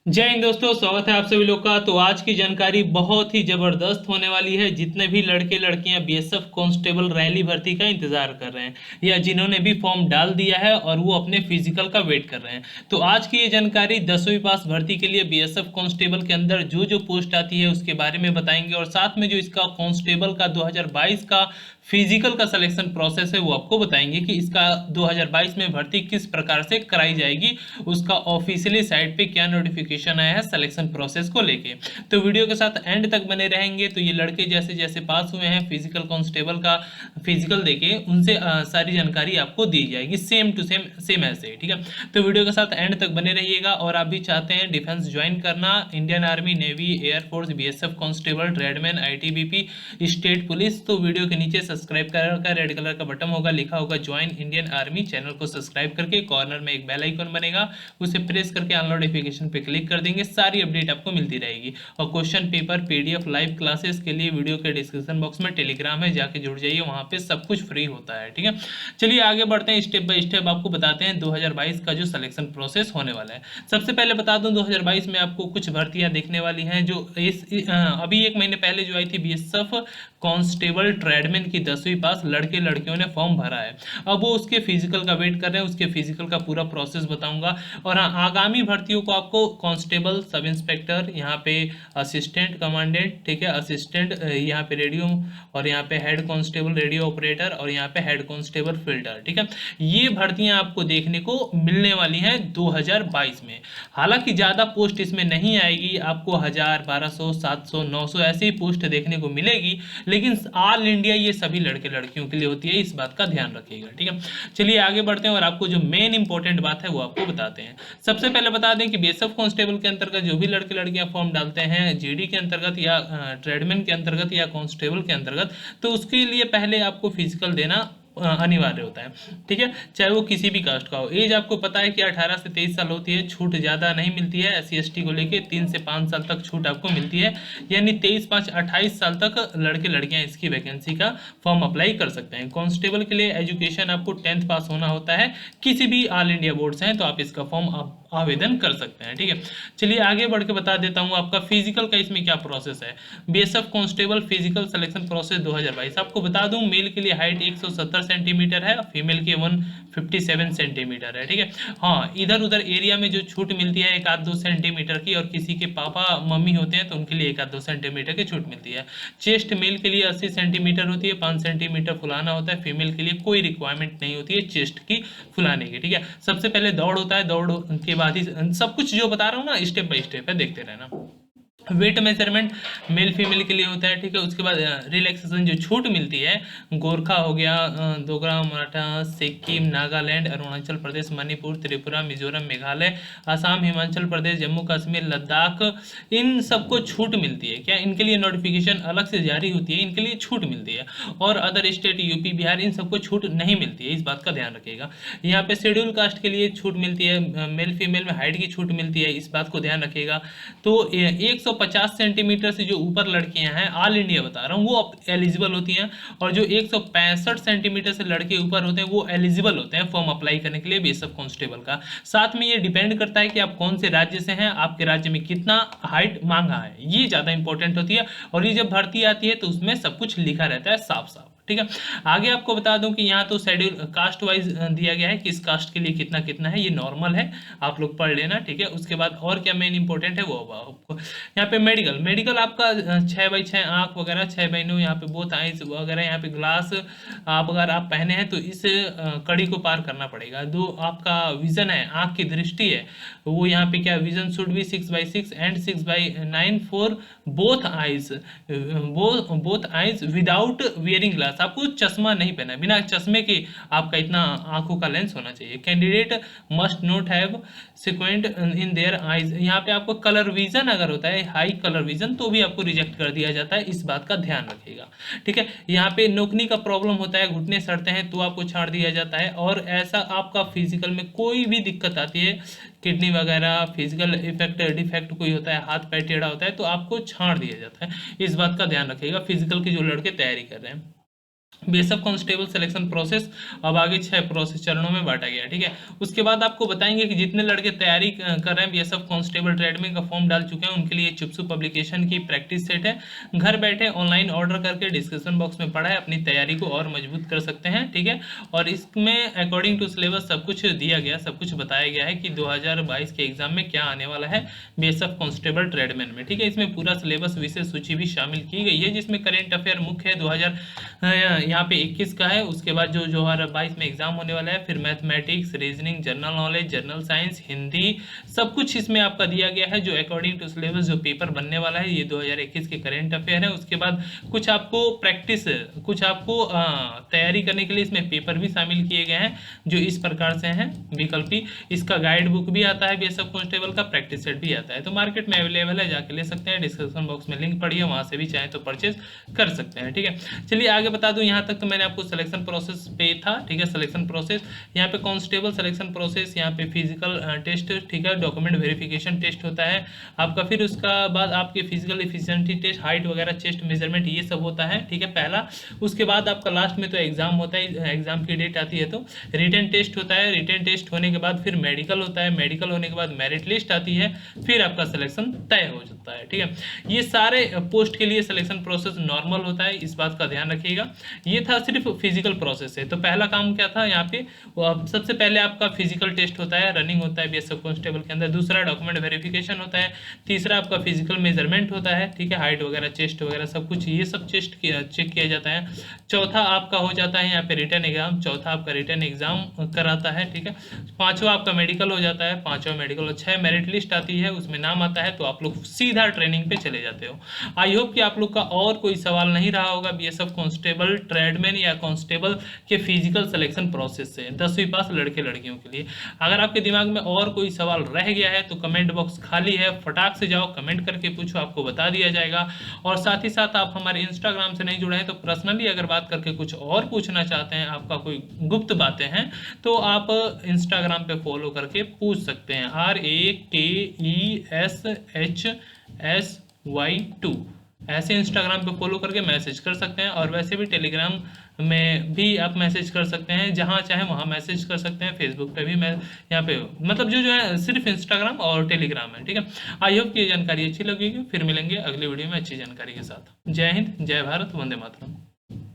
जय हिंद दोस्तों, स्वागत है आप सभी लोग का। तो आज की जानकारी बहुत ही जबरदस्त होने वाली है। जितने भी लड़के लड़कियां बीएसएफ कांस्टेबल रैली भर्ती का इंतजार कर रहे हैं या जिन्होंने भी फॉर्म डाल दिया है और वो अपने फिजिकल का वेट कर रहे हैं, तो आज की ये जानकारी 10वीं पास भर्ती के लिए बीएसएफ कांस्टेबल के अंदर जो जो पोस्ट आती है उसके बारे में बताएंगे, और साथ में जो इसका कांस्टेबल का 2022 का फिजिकल का सिलेक्शन प्रोसेस है वो आपको बताएंगे कि इसका 2022 में भर्ती किस प्रकार से कराई जाएगी, उसका ऑफिशियली साइट पे क्या नोटिफिकेशन आया है सिलेक्शन प्रोसेस को लेके। तो वीडियो के साथ एंड तक बने रहेंगे। तो ये लड़के जैसे जैसे पास हुए हैं फिजिकल कांस्टेबल का फिजिकल देके उनसे सारी जानकारी आपको दी जाएगी सेम टू सेम, सेम ऐसे, ठीक है। तो वीडियो के साथ एंड तक बने रहिएगा। और आप भी चाहते हैं डिफेंस ज्वाइन करना, Indian army, navy, air force, BSF constable, tradesman, ITBP, state police, तो वीडियो के नीचे सब्सक्राइब का रेड कलर का बटन होगा, लिखा होगा ज्वाइन इंडियन आर्मी। चैनल को सब्सक्राइब करके कॉर्नर में एक बेल आइकन बनेगा, उसे प्रेस करके ऑल नोटिफिकेशन पे क्लिक कर देंगे, सारी अपडेट आपको मिलती रहेगी। और question paper, PDF, live classes के लिए वीडियो के डिस्क्रिप्शन बॉक्स में टेलीग्राम है, जाके जुड़ जाइए, वहां पे सब कुछ फ्री होता है, ठीक है। चलिए आगे बढ़ते हैं, स्टेप बाय स्टेप आपको बताते हैं 2022 का जो सिलेक्शन प्रोसेस होने वाला है। सबसे पहले बता दूं 2022 में आपको कुछ भर्तियां देखने वाली हैं जो अभी एक महीने पहले जो आई थी, बीएसएफ कांस्टेबल ट्रेडमैन की 10वीं पास लड़के लड़कियों ने फॉर्म भरा है। अब वो उसके फिजिकल का वेट कर रहे हैं, उसके फिजिकल का पूरा प्रोसेस बताऊंगा। और हाँ, आगामी भर्तियों को आपको कांस्टेबल, सब इंस्पेक्टर, यहाँ पे असिस्टेंट कमांडेंट, ठीक है, असिस्टेंट यहाँ पे रेडियो, और यहाँ पे हेड कांस्टेबल रेडियो ऑपरेटर, और यहाँ पे हेड कांस्टेबल फील्डर, ठीक है। ये भर्तियां आपको देखने को मिलने वाली हैं 2022 में। हालांकि ज्यादा पोस्ट इसमें नहीं आएगी, आपको 1000, 1200, 700, 900 ऐसे ही पोस्ट देखने को मिलेगी, लेकिन ऑल इंडिया ये सभी लड़के लड़कियों के लिए होती है, इस बात का ध्यान रखिएगा, ठीक है। चलिए आगे बढ़ते हैं और आपको जो मेन इंपॉर्टेंट बात है वो आपको बताते हैं। सबसे पहले बता दें कि बीएसएफ कांस्टेबल के अंतर्गत जो भी लड़के लड़कियां फॉर्म डालते हैं जीडी के अंतर्गत या ट्रेडमैन के अंतर्गत या कांस्टेबल के अंतर्गत, तो उसके लिए पहले आपको फिजिकल देना अनिवार्य होता है, ठीक है, चाहे वो किसी भी कास्ट का हो। एज आपको पता है कि 18 से 23 साल होती है, छूट ज़्यादा नहीं मिलती है। एससी एसटी को लेके 3 से 5 साल तक छूट आपको मिलती है, यानी 23, 5, 28 साल तक लड़के लड़कियां इसकी वैकेंसी का फॉर्म अप्लाई कर सकते हैं। कांस्टेबल के लिए एजुकेशन आपको 10th पास होना होता है, किसी भी ऑल इंडिया बोर्ड से हैं तो आप इसका फॉर्म आवेदन कर सकते हैं, ठीक है। चलिए आगे बढ़ के बता देता हूँ आपका फिजिकल का इसमें क्या प्रोसेस है। BSF constable physical selection process 2022 आपको बता दूं, मेल के लिए हाइट 170 सेंटीमीटर है, फीमेल के 157 सेंटीमीटर है, ठीक है। हाँ, इधर उधर एरिया में जो छूट मिलती है 1-2 सेंटीमीटर की, और किसी के पापा मम्मी होते हैं तो उनके लिए 1-2 सेंटीमीटर की छूट मिलती है। चेस्ट मेल के लिए 80 सेंटीमीटर होती है, 5 सेंटीमीटर फुलाना होता है। फीमेल के लिए कोई रिक्वायरमेंट नहीं होती है चेस्ट की फुलाने की, ठीक है। सबसे पहले दौड़ होता है, दौड़ के बाद ही सब कुछ जो बता रहा हूँ ना स्टेप बाय स्टेप है, देखते रहना। वेट मेजरमेंट मेल फीमेल के लिए होता है, ठीक है। उसके बाद रिलैक्सेशन जो छूट मिलती है, गोरखा हो गया, दोगरा, मराठा, सिक्किम, नागालैंड, अरुणाचल प्रदेश, मणिपुर, त्रिपुरा, मिजोरम, मेघालय, असम, हिमाचल प्रदेश, जम्मू कश्मीर, लद्दाख, इन सबको छूट मिलती है। क्या इनके लिए नोटिफिकेशन अलग से जारी होती है, इनके लिए छूट मिलती है। और अदर स्टेट, यूपी, बिहार, इन सबको छूट नहीं मिलती है, इस बात का ध्यान रखिएगा। यहाँ पे शेड्यूल कास्ट के लिए छूट मिलती है, मेल फीमेल में हाइट की छूट मिलती है, इस बात को ध्यान रखिएगा। तो 150 सेंटीमीटर से जो ऊपर लड़कियां हैं, ऑल इंडिया बता रहा हूँ, वो एलिजिबल होती हैं। और जो 165 सेंटीमीटर से लड़के ऊपर होते हैं वो एलिजिबल होते हैं फॉर्म अप्लाई करने के लिए बीएसएफ कांस्टेबल का। साथ में ये डिपेंड करता है कि आप कौन से राज्य से हैं, आपके राज्य में कितना हाइट मांगा है, ये ज्यादा इंपॉर्टेंट होती है। और ये जब भर्ती आती है तो उसमें सब कुछ लिखा रहता है साफ साफ, ठीक है। आगे आपको बता दूं कि यहाँ तो शेड्यूल कास्ट वाइज दिया गया है कि इस कास्ट के लिए कितना कितना है, ये नॉर्मल है, आप लोग पढ़ लेना, ठीक है। उसके बाद और क्या मेन इंपॉर्टेंट है वो आपको यहाँ पे मेडिकल, मेडिकल आपका 6x6 आंख वगैरह, 6x9 यहाँ पे बोथ आइज वगैरह, यहाँ पे ग्लास आप अगर आप पहने हैं तो इस कड़ी को पार करना पड़ेगा। दो आपका विजन है, आंख की दृष्टि है, वो यहाँ पे क्या, vision should be 6x6 and 6x9 for both eyes, both eyes without wearing glass, आपको चश्मा नहीं पहना है, बिना चश्मे के आपका इतना आंखों का लेंस होना चाहिए। Candidate must not have squint in their eyes, यहाँ पे आपको कलर विजन अगर होता है हाई कलर विजन तो भी आपको रिजेक्ट कर दिया जाता है, इस बात का ध्यान रखिएगा, ठीक है। यहाँ पे नोकनी का प्रॉब्लम होता है, घुटने सड़ते हैं तो आपको छाड़ दिया जाता है। और ऐसा आपका फिजिकल में कोई भी दिक्कत आती है, किडनी वगैरह फिजिकल इफेक्ट डिफेक्ट कोई होता है, हाथ पैर टेढ़ा होता है तो आपको छाड़ दिया जाता है, इस बात का ध्यान रखिएगा फिजिकल की जो लड़के तैयारी कर रहे हैं। बीएसएफ कांस्टेबल सिलेक्शन प्रोसेस अब आगे 6 प्रोसेस चरणों में बांटा गया है, ठीक है। उसके बाद आपको बताएंगे कि जितने लड़के तैयारी कर रहे हैं बीएसएफ कांस्टेबल ट्रेड में का फॉर्म डाल चुके हैं उनके लिए चुपसू पब्लिकेशन की प्रैक्टिस सेट है। घर बैठे ऑनलाइन ऑर्डर करके डिस्क्रिप्शन बॉक्स में पड़ा है, अपनी तैयारी को और मजबूत कर सकते हैं, ठीक है। और इसमें अकॉर्डिंग टू सिलेबस सब कुछ दिया गया, सब कुछ बताया गया है कि 2022 के एग्जाम में क्या आने वाला है बीएसएफ कांस्टेबल ट्रेडमैन में, ठीक है। इसमें पूरा सिलेबस विषय सूची भी शामिल की गई है, जिसमें करेंट अफेयर मुख्य है 2000 यहाँ पे 21 का है। उसके बाद जो 2022 में एग्जाम होने वाला है, फिर mathematics, reasoning, general knowledge, general science, Hindi, सब कुछ इसमें आपका दिया गया है जो अकॉर्डिंग टू सिलेबस जो पेपर बनने वाला है, ये 2021 के करेंट अफेयर है। उसके बाद कुछ आपको प्रैक्टिस, कुछ आपको तैयारी करने के लिए इसमें पेपर भी शामिल किए गए हैं जो इस प्रकार से हैं विकल्पी। इसका गाइड बुक भी आता है बीएसएफ कांस्टेबल का, प्रैक्टिस सेट भी आता है, तो मार्केट में अवेलेबल है, जाके ले सकते हैं। डिस्क्रिप्शन बॉक्स में लिंक पड़ी है, वहां से भी चाहे तो परचेज कर सकते हैं, ठीक है। चलिए आगे बता दूं, यहाँ तक तो मैंने आपको सिलेक्शन प्रोसेस पे था, ठीक है। सिलेक्शन प्रोसेस यहाँ पे कांस्टेबल सिलेक्शन प्रोसेस, यहाँ पे फिजिकल टेस्ट, ठीक है, डॉक्यूमेंट वेरिफिकेशन टेस्ट होता है आपका, फिर उसका बाद आपके फिजिकल एफिशिएंसी टेस्ट, हाइट वगैरह, चेस्ट मेजरमेंट, ये सब होता है, ठीक है, पहला। उसके बाद आपका लास्ट में तो एग्जाम होता है, एग्जाम की डेट आती है तो रिटन टेस्ट होता है, रिटन टेस्ट होने के बाद फिर मेडिकल होता है, मेडिकल होने के बाद मेरिट लिस्ट आती है, फिर आपका सिलेक्शन तय हो जाता है, ठीक है। ये सारे पोस्ट के लिए सिलेक्शन प्रोसेस नॉर्मल होता है, इस बात का ध्यान रखिएगा। ये था सिर्फ फिजिकल प्रोसेस है, तो पहला काम क्या था यहाँ पे, सबसे पहले आपका फिजिकल टेस्ट होता है, रनिंग होता है बीएसएफ कांस्टेबल के अंदर, दूसरा डॉक्यूमेंट वेरिफिकेशन होता है, तीसरा आपका फिजिकल मेजरमेंट होता है, ठीक है, हाइट वगैरह, चेस्ट वगैरह सब कुछ, ये सब चेस्ट चेक किया जाता है। चौथा आपका हो जाता है यहाँ पे रिटन एग्जाम, चौथा आपका रिटन एग्जाम कराता है, ठीक है। पांचवा आपका मेडिकल हो जाता है, पांचवा मेडिकल, 6 मेरिट लिस्ट आती है, उसमें नाम आता है तो आप लोग सीधा ट्रेनिंग पे चले जाते हो। आई होप कि आप लोग का और कोई सवाल नहीं रहा होगा बीएसएफ कांस्टेबल ट्रेडमैन या कांस्टेबल के फिजिकल सिलेक्शन प्रोसेस से 10वीं पास लड़के लड़कियों के लिए। अगर आपके दिमाग में और कोई सवाल रह गया है तो कमेंट बॉक्स खाली है, फटाक से जाओ कमेंट करके पूछो, आपको बता दिया जाएगा। और साथ ही साथ आप हमारे इंस्टाग्राम से नहीं जुड़े हैं तो पर्सनली अगर बात करके कुछ और पूछना चाहते हैं, आपका कोई गुप्त बातें हैं तो आप इंस्टाग्राम पे फॉलो करके पूछ सकते हैं, RAKESHSY2 ऐसे इंस्टाग्राम पे फॉलो करके मैसेज कर सकते हैं। और वैसे भी टेलीग्राम में भी आप मैसेज कर सकते हैं, जहां चाहे वहां मैसेज कर सकते हैं, फेसबुक पे भी मैं यहाँ पे मतलब जो है सिर्फ इंस्टाग्राम और टेलीग्राम है, ठीक है। आई होप कि ये जानकारी अच्छी लगेगी, फिर मिलेंगे अगली वीडियो में अच्छी जानकारी के साथ। जय हिंद, जय भारत, वंदे मातरम।